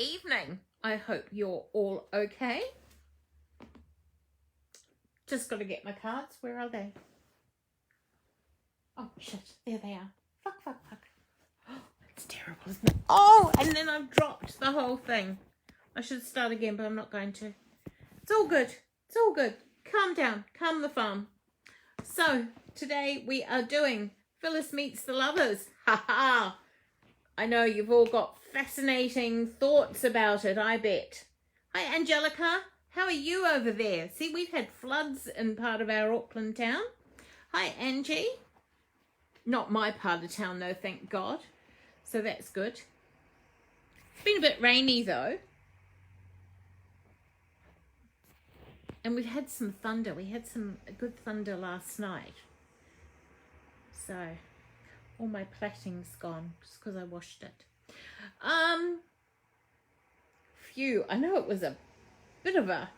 evening. I hope you're all okay. Just got to get my cards. Where are they? Oh, shit. There they are. Fuck. Oh, it's terrible, isn't it? Oh, and then I've dropped the whole thing. I should start again, but I'm not going to. It's all good. It's all good. Calm down. Calm the farm. So, today we are doing Phyllis Meets the Lovers. Ha ha! I know you've all got fascinating thoughts about it, I bet. Hi, Angelica. How are you over there? See, we've had floods in part of our Auckland town. Hi, Angie. Not my part of town, though, thank God. So that's good. It's been a bit rainy, though. And we've had some thunder. We had some good thunder last night. So, all my plaiting's gone just because I washed it. Phew, I know it was a bit of a...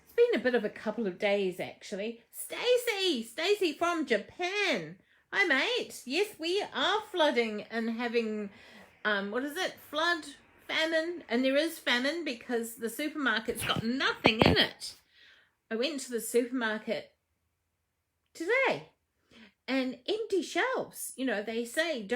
It's been a bit of a couple of days, actually. Stacey from Japan. Hi, mate. Yes, we are flooding and having, flood, famine. And there is famine because the supermarket's got nothing in it. I went to the supermarket today and empty shelves. You know, they say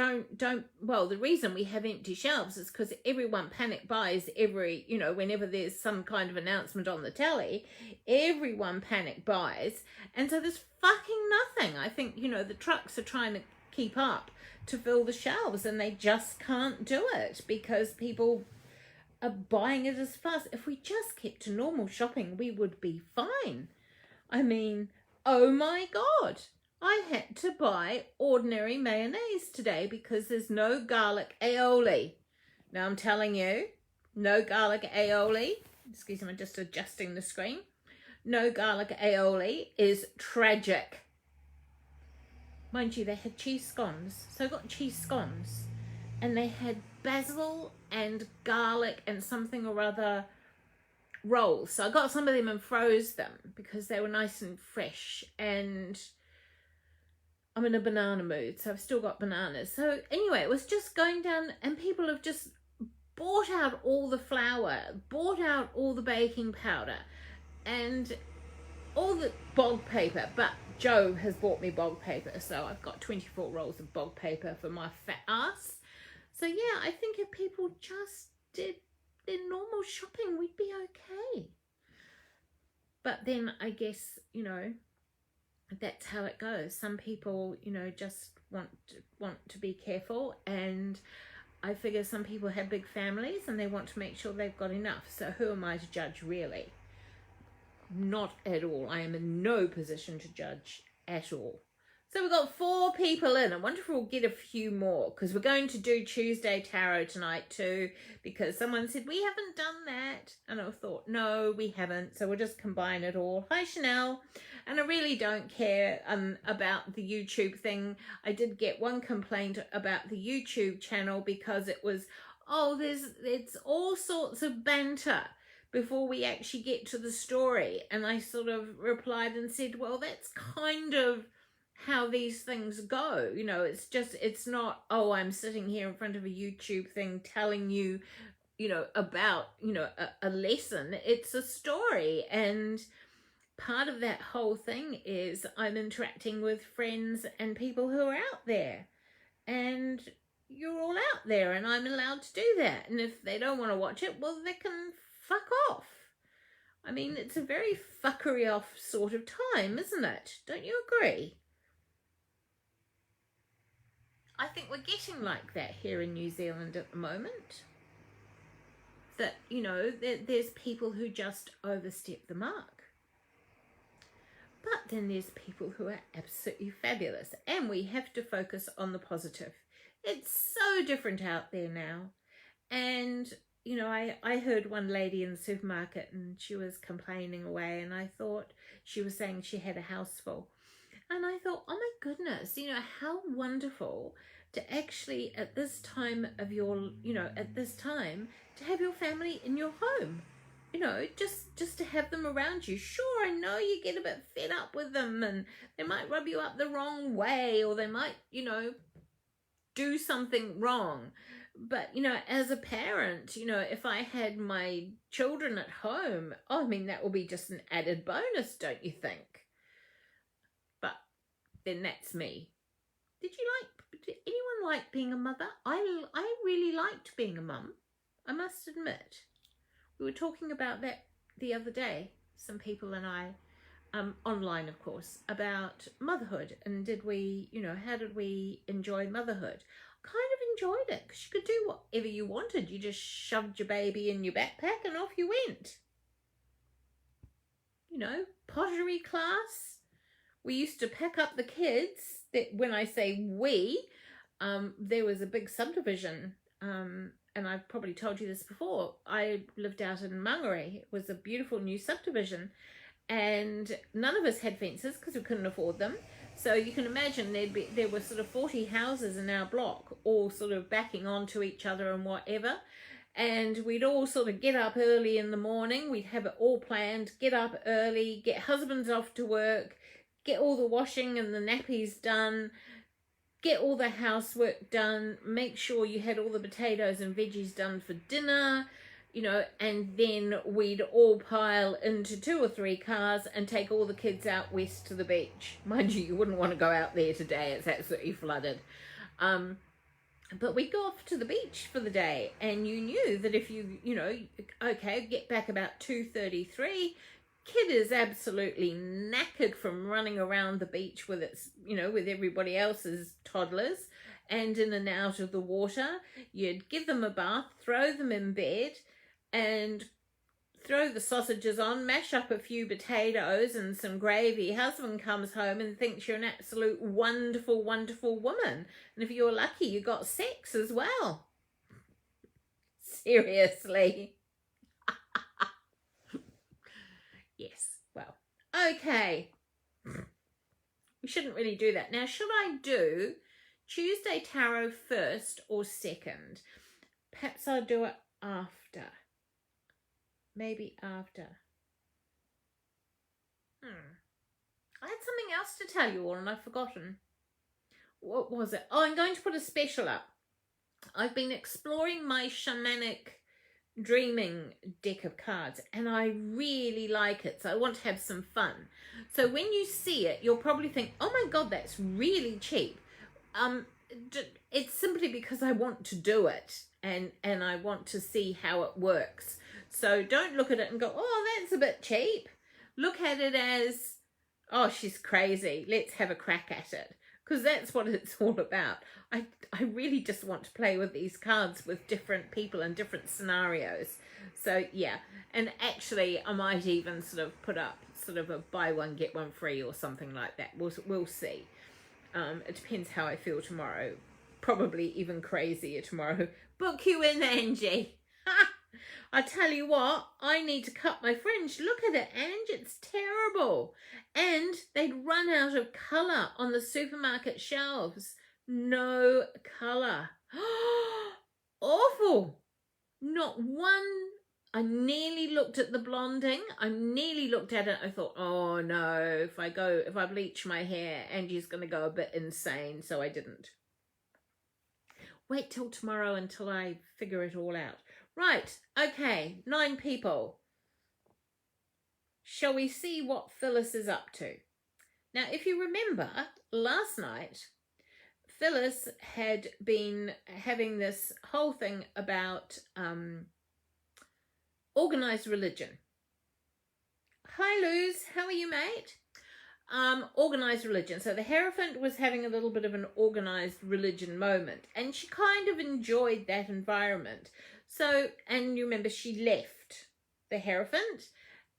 well, the reason we have empty shelves is because everyone panic buys whenever there's some kind of announcement on the telly, everyone panic buys. And so there's fucking nothing. I think, the trucks are trying to keep up to fill the shelves and they just can't do it because people are buying it as fast. If we just kept to normal shopping, we would be fine. I mean, oh my God. I had to buy ordinary mayonnaise today because there's no garlic aioli. Now I'm telling you, no garlic aioli. Excuse me, I'm just adjusting the screen. No garlic aioli is tragic. Mind you, they had cheese scones. So I got cheese scones and they had basil and garlic and something or other rolls. So I got some of them and froze them because they were nice and fresh, and I'm in a banana mood, so I've still got bananas. So anyway, it was just going down and people have just bought out all the flour, bought out all the baking powder and all the bog paper. But Joe has bought me bog paper, so I've got 24 rolls of bog paper for my fat ass. So yeah, I think if people just did their normal shopping, we'd be okay. But then I guess, that's how it goes. Some people, just want to be careful, and I figure some people have big families and they want to make sure they've got enough. So who am I to judge, really? Not at all. I am in no position to judge at all. So we've got 4 people in. I wonder if we'll get a few more, because we're going to do Tuesday Tarot tonight too, because someone said, we haven't done that. And I thought, no, we haven't. So we'll just combine it all. Hi, Chanel. And I really don't care about the YouTube thing. I did get one complaint about the YouTube channel because it was, it's all sorts of banter before we actually get to the story. And I sort of replied and said, well, that's kind of how these things go. It's not, I'm sitting here in front of a YouTube thing telling you, about, a lesson. It's a story. And part of that whole thing is I'm interacting with friends and people who are out there. And you're all out there and I'm allowed to do that. And if they don't want to watch it, well, they can fuck off. I mean, it's a very fuckery off sort of time, isn't it? Don't you agree? I think we're getting like that here in New Zealand at the moment. That, there's people who just overstep the mark. But then there's people who are absolutely fabulous. And we have to focus on the positive. It's so different out there now. And, I heard one lady in the supermarket and she was complaining away. And I thought, she was saying she had a house full. And I thought, oh my goodness, how wonderful to actually at this time of your, to have your family in your home, just to have them around you. Sure, I know you get a bit fed up with them and they might rub you up the wrong way, or they might, do something wrong. But, you know, as a parent, you know, if I had my children at home, oh, I mean, that will be just an added bonus, don't you think? But then that's me. Did anyone like being a mother? I really liked being a mum, I must admit. We were talking about that the other day, some people and I, online of course, about motherhood, and did we, you know, how did we enjoy motherhood? Kind of enjoyed it because you could do whatever you wanted. You just shoved your baby in your backpack and off you went. You know, pottery class. We used to pack up the kids. That when I say we, there was a big subdivision, and I've probably told you this before. I lived out in Mangere. It was a beautiful new subdivision, and none of us had fences because we couldn't afford them. So you can imagine there were sort of 40 houses in our block, all sort of backing onto each other and whatever. And we'd all sort of get up early in the morning. We'd have it all planned, get up early, get husbands off to work, get all the washing and the nappies done, get all the housework done, make sure you had all the potatoes and veggies done for dinner, you know, and then we'd all pile into 2 or 3 cars and take all the kids out west to the beach. Mind you, you wouldn't want to go out there today. It's absolutely flooded. But we'd go off to the beach for the day, and you knew that if you know, okay, get back about 2:33, kid is absolutely knackered from running around the beach with its, you know, with everybody else's toddlers and in and out of the water. You'd give them a bath, throw them in bed, and throw the sausages on, mash up a few potatoes and some gravy. Husband comes home and thinks you're an absolute wonderful, wonderful woman. And if you're lucky, you got sex as well. Seriously. Yes, well, okay. We shouldn't really do that. Now, should I do Tuesday Tarot first or second? Perhaps I'll do it after. Maybe after. I had something else to tell you all and I've forgotten. What was it? Oh, I'm going to put a special up. I've been exploring my shamanic dreaming deck of cards and I really like it, so I want to have some fun. So when you see it, you'll probably think, oh my god, that's really cheap. It's simply because I want to do it and I want to see how it works. So don't look at it and go, oh, that's a bit cheap. Look at it as, oh, she's crazy, let's have a crack at it. Because that's what it's all about. I really just want to play with these cards with different people and different scenarios. So yeah, and actually I might even sort of put up sort of a buy one get one free or something like that. We'll see. It depends how I feel tomorrow. Probably even crazier tomorrow. Book you in, Angie. I tell you what, I need to cut my fringe. Look at it, Ange, it's terrible. And they'd run out of colour on the supermarket shelves. No colour. Awful. Not one. I nearly looked at the blonding. I nearly looked at it. I thought, oh no, if I bleach my hair, Angie's going to go a bit insane. So I didn't. Wait till tomorrow until I figure it all out. Right, okay, 9 people. Shall we see what Phyllis is up to? Now, if you remember, last night, Phyllis had been having this whole thing about organised religion. Hi, Luz, how are you, mate? Organised religion. So the Hierophant was having a little bit of an organised religion moment, and she kind of enjoyed that environment. So, and you remember she left the Hierophant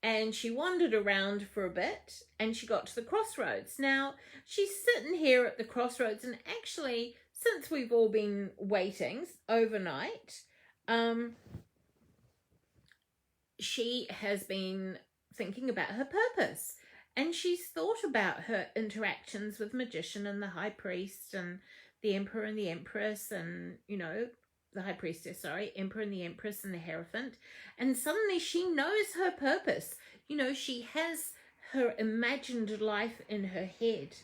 and she wandered around for a bit and she got to the crossroads. Now, she's sitting here at the crossroads, and actually, since we've all been waiting overnight, she has been thinking about her purpose. And she's thought about her interactions with Magician and the High Priest and the Emperor and the Empress and, you know, the High Priestess, Emperor and the Empress and the Hierophant. And suddenly she knows her purpose. You know, she has her imagined life in her head.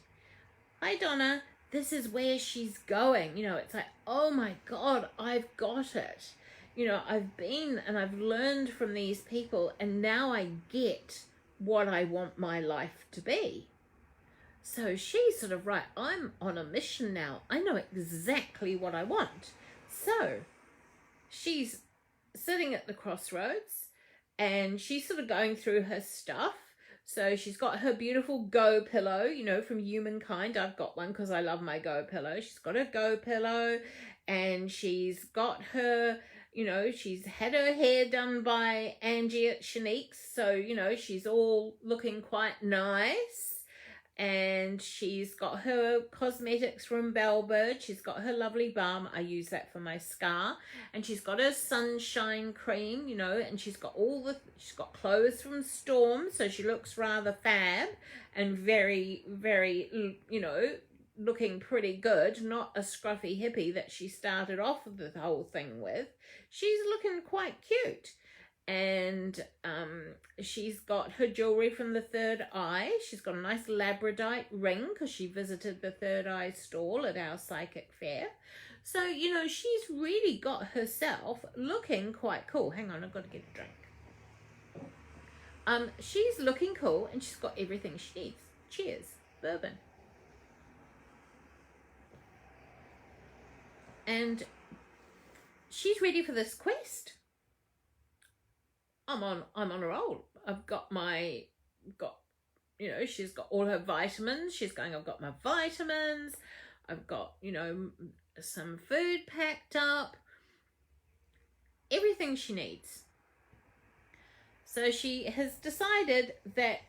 Hi, Donna. this is where she's going. You know, it's like, oh my God, I've got it. You know, I've been and I've learned from these people, and now I get what I want my life to be. So she's sort of, right, I'm on a mission now. I know exactly what I want. So she's sitting at the crossroads and she's sort of going through her stuff. So she's got her beautiful Go pillow, you know, from Humankind. I've got one because I love my Go pillow. She's got her Go pillow, and she's got her, you know, she's had her hair done by Angie at Shanique's. So, you know, she's all looking quite nice. And she's got her cosmetics from Bellbird. She's got her lovely balm. I use that for my scar. And she's got her sunshine cream, you know, and she's got she's got clothes from Storm, so she looks rather fab and very, very, you know, looking pretty good. Not a scruffy hippie that she started off the whole thing with. She's looking quite cute. And she's got her jewelry from the Third Eye. She's got a nice labradorite ring because she visited the Third Eye stall at our psychic fair. So, you know, she's really got herself looking quite cool. Hang on, I've got to get a drink. She's looking cool, and she's got everything she needs. Cheers, bourbon. And she's ready for this quest. I'm on a roll. I've got you know, she's got all her vitamins. She's going, I've got my vitamins. I've got, you know, some food packed up. Everything she needs. So she has decided that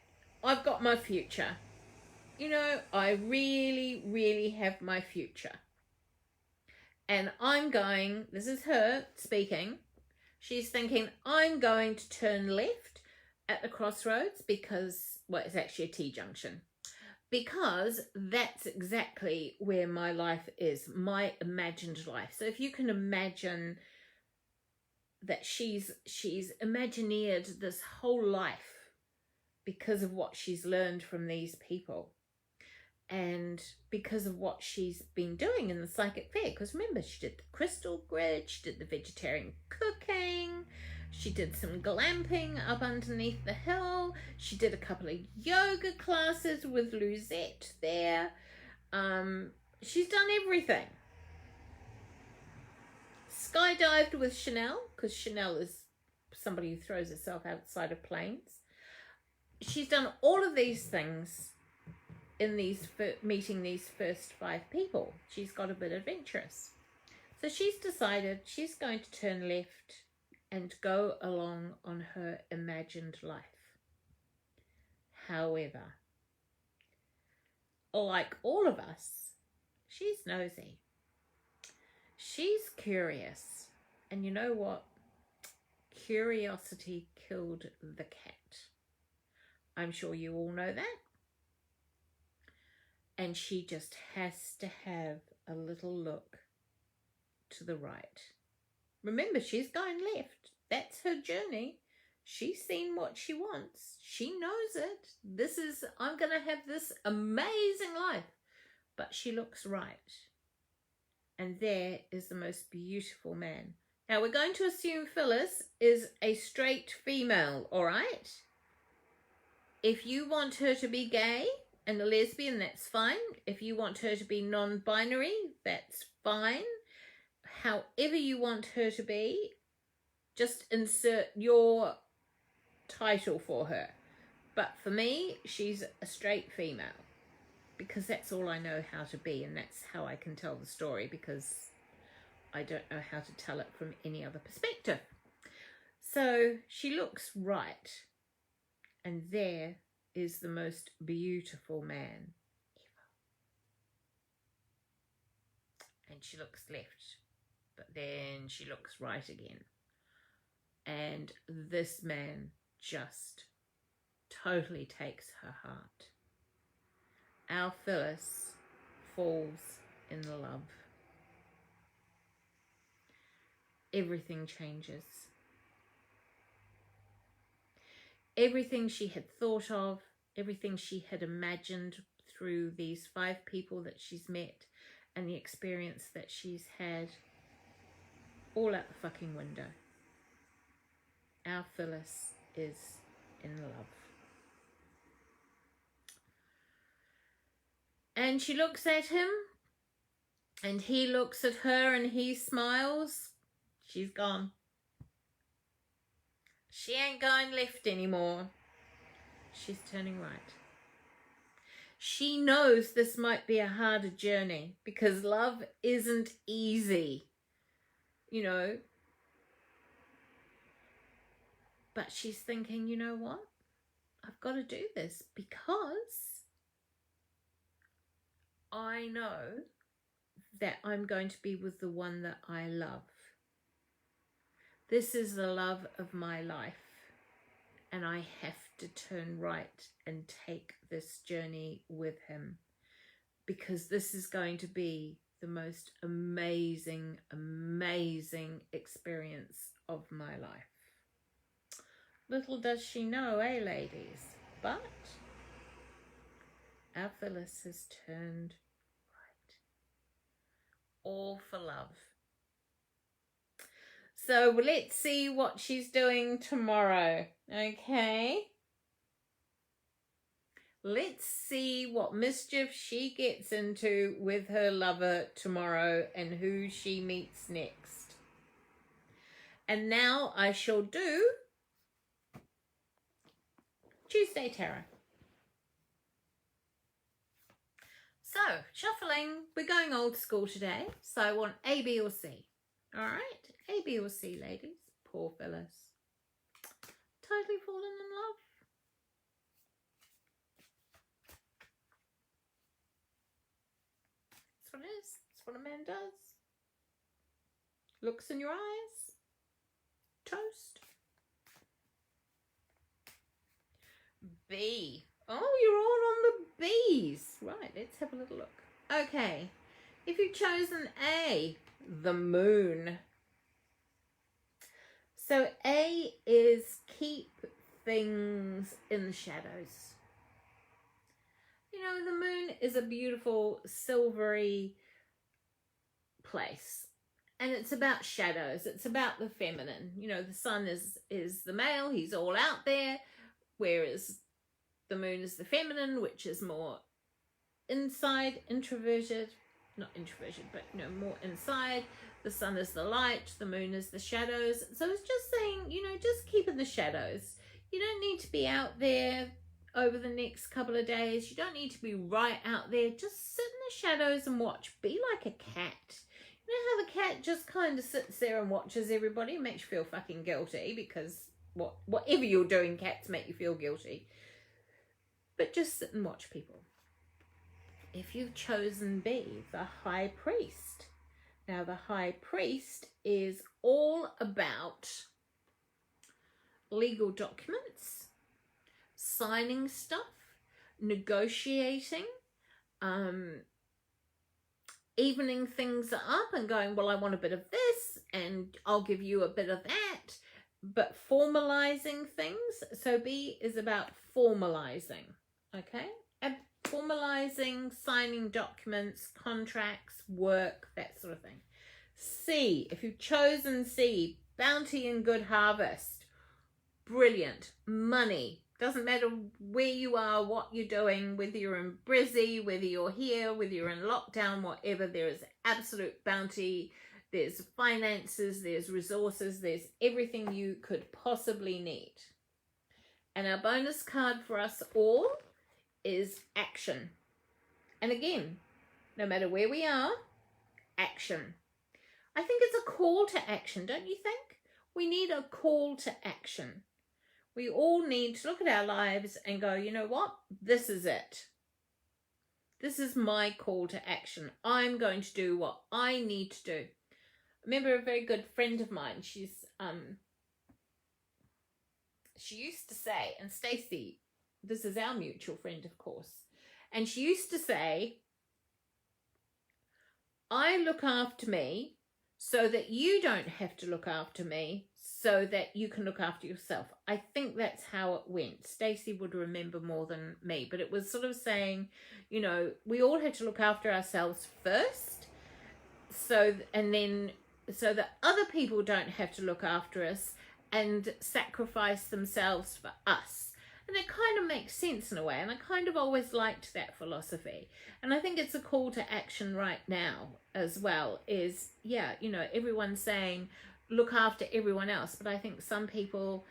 I've got my future. You know, I really, really have my future. And I'm going, this is her speaking, she's thinking, I'm going to turn left at the crossroads because, well, it's actually a T-junction, because that's exactly where my life is, my imagined life. So if you can imagine that she's imagineered this whole life because of what she's learned from these people. And because of what she's been doing in the psychic fair. Because remember, she did the crystal grid, she did the vegetarian cooking, she did some glamping up underneath the hill, she did a couple of yoga classes with Luzette there. She's done everything. Skydived with Chanel, because Chanel is somebody who throws herself outside of planes. She's done all of these things in meeting these first 5 people. She's got a bit of interest. So she's decided she's going to turn left and go along on her imagined life. However, like all of us, she's nosy. She's curious. And you know what? Curiosity killed the cat. I'm sure you all know that. And she just has to have a little look to the right. Remember, she's going left. That's her journey. She's seen what she wants. She knows it. I'm going to have this amazing life. But she looks right. And there is the most beautiful man. Now, we're going to assume Phyllis is a straight female, all right? If you want her to be gay and a lesbian, that's fine. If you want her to be non-binary, that's fine. However you want her to be, just insert your title for her. But for me, she's a straight female, because that's all I know how to be, and that's how I can tell the story, because I don't know how to tell it from any other perspective. So she looks right, and there is the most beautiful man ever. And she looks left, but then she looks right again. And this man just totally takes her heart. Our Phyllis falls in love. Everything changes. Everything she had thought of, everything she had imagined through these 5 people that she's met, and the experience that she's had all out the fucking window. Our Phyllis is in love. And she looks at him, and he looks at her, and he smiles. She's gone. She ain't going left anymore. She's turning right. She knows this might be a harder journey because love isn't easy, you know. But she's thinking, you know what? I've got to do this because I know that I'm going to be with the one that I love. This is the love of my life, and I have to turn right and take this journey with him because this is going to be the most amazing, amazing experience of my life. Little does she know, eh, ladies? But our Phyllis has turned right. All for love. So let's see what she's doing tomorrow, okay? Let's see what mischief she gets into with her lover tomorrow and who she meets next. And now I shall do Tuesday Tarot. So, shuffling, we're going old school today. So I want A, B or C. All right, A, B or C, ladies. Poor Phyllis. Totally fallen in love. That's what it is. That's what a man does. Looks in your eyes. Toast. B. Oh, you're all on the B's. Right, let's have a little look. Okay, if you've chosen A, the moon. So A is keep things in the shadows. You know, the moon is a beautiful silvery place. And it's about shadows. It's about the feminine. You know, the sun is the male. He's all out there. Whereas the moon is the feminine, which is more inside, introverted. Not introverted, but, you know, more inside. The sun is the light. The moon is the shadows. So it's just saying, you know, just keep in the shadows. You don't need to be out there over the next couple of days. You don't need to be right out there. Just sit in the shadows and watch. Be like a cat. You know how the cat just kind of sits there and watches everybody? It makes you feel fucking guilty because whatever you're doing, cats make you feel guilty. But just sit and watch people. If you've chosen B, the High Priest. Now, the High Priest is all about legal documents, signing stuff, negotiating, evening things up and going, well, I want a bit of this and I'll give you a bit of that, but formalizing things. So B is about formalizing, okay? And formalizing, signing documents, contracts, work, that sort of thing. C, if you've chosen C, bounty and good harvest. Brilliant. Money. Doesn't matter where you are, what you're doing, whether you're in Brizzy, whether you're here, whether you're in lockdown, whatever, there is absolute bounty. There's finances, there's resources, there's everything you could possibly need. And our bonus card for us all is action. And again, no matter where we are, action. I think it's a call to action, don't you think? We need a call to action. We all need to look at our lives and go, you know what? This is it. This is my call to action. I'm going to do what I need to do. I remember a very good friend of mine, she used to say, and Stacey, this is our mutual friend, of course, and she used to say, I look after me so that you don't have to look after me, so that you can look after yourself. I think that's how it went. Stacey would remember more than me, but it was sort of saying, you know, we all had to look after ourselves first so that other people don't have to look after us and sacrifice themselves for us. And it kind of makes sense in a way, and I kind of always liked that philosophy. And I think it's a call to action right now as well, is, yeah, you know, everyone's saying look after everyone else, but I think some people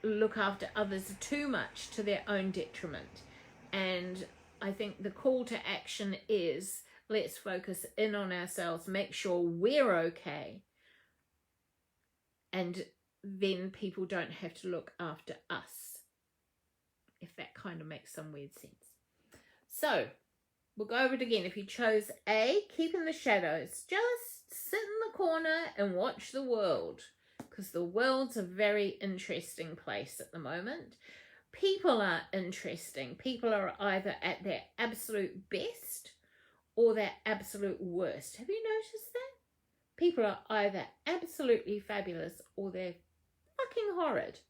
look after others too much to their own detriment. And I think the call to action is, let's focus in on ourselves, make sure we're okay, and then people don't have to look after us, if that kind of makes some weird sense. So we'll go over it again. If you chose A, keep in the shadows, just sit in the corner and watch the world, because the world's a very interesting place at the moment. People are interesting. People are either at their absolute best or their absolute worst. Have you noticed that? People are either absolutely fabulous or they're fucking horrid.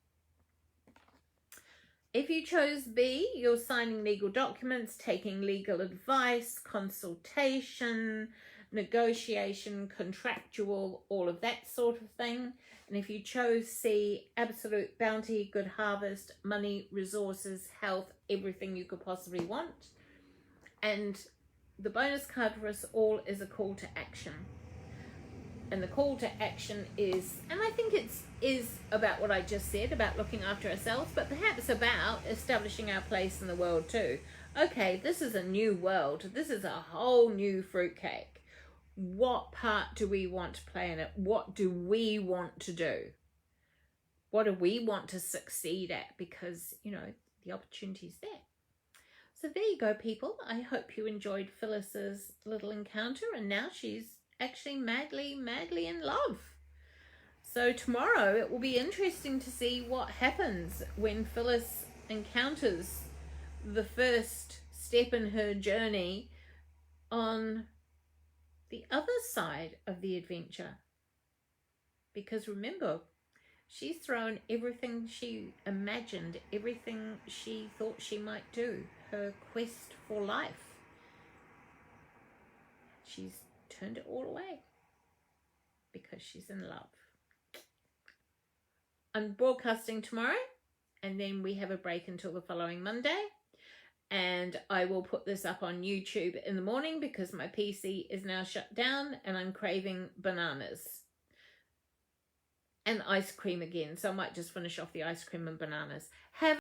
If you chose B, you're signing legal documents, taking legal advice, consultation, negotiation, contractual, all of that sort of thing. And if you chose C, absolute bounty, good harvest, money, resources, health, everything you could possibly want. And the bonus card for us all is a call to action. And the call to action is, and I think is about what I just said, about looking after ourselves, but perhaps about establishing our place in the world too. Okay, this is a new world. This is a whole new fruitcake. What part do we want to play in it? What do we want to do? What do we want to succeed at? Because, you know, the opportunity's there. So there you go, people. I hope you enjoyed Phyllis's little encounter, and now she's actually madly in love. So tomorrow it will be interesting to see what happens when Phyllis encounters the first step in her journey on the other side of the adventure. Because remember, she's thrown everything she imagined, everything she thought she might do, her quest for life. She's turned it all away because she's in love. I'm broadcasting tomorrow, and then we have a break until the following Monday. And I will put this up on YouTube in the morning because my PC is now shut down and I'm craving bananas and ice cream again. So I might just finish off the ice cream and bananas. Have